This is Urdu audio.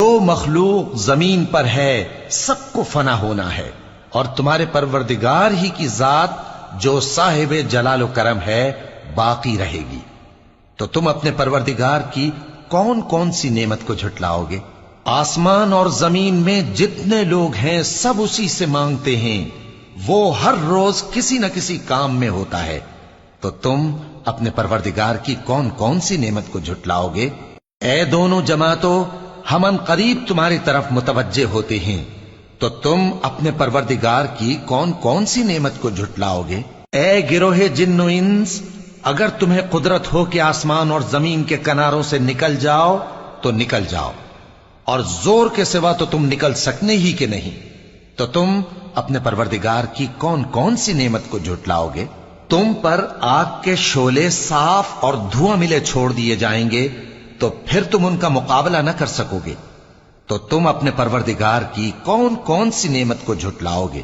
جو مخلوق زمین پر ہے سب کو فنا ہونا ہے، اور تمہارے پروردگار ہی کی ذات جو صاحب جلال و کرم ہے باقی رہے گی۔ تو تم اپنے پروردگار کی کون کون سی نعمت کو جھٹلاؤ گے؟ آسمان اور زمین میں جتنے لوگ ہیں سب اسی سے مانگتے ہیں، وہ ہر روز کسی نہ کسی کام میں ہوتا ہے، تو تم اپنے پروردگار کی کون کون سی نعمت کو جھٹلاؤ گے؟ اے دونوں جماعتوں، ہم ان قریب تمہاری طرف متوجہ ہوتے ہیں، تو تم اپنے پروردگار کی کون کون سی نعمت کو جھٹلاؤ گے؟ اے گروہ جن و انس، اگر تمہیں قدرت ہو کہ آسمان اور زمین کے کناروں سے نکل جاؤ تو نکل جاؤ، اور زور کے سوا تو تم نکل سکنے ہی کہ نہیں، تو تم اپنے پروردگار کی کون کون سی نعمت کو جھٹلاؤ گے؟ تم پر آگ کے شعلے صاف اور دھواں ملے چھوڑ دیے جائیں گے، تو پھر تم ان کا مقابلہ نہ کر سکو گے، تو تم اپنے پروردگار کی کون کون سی نعمت کو جھٹلاؤ گے؟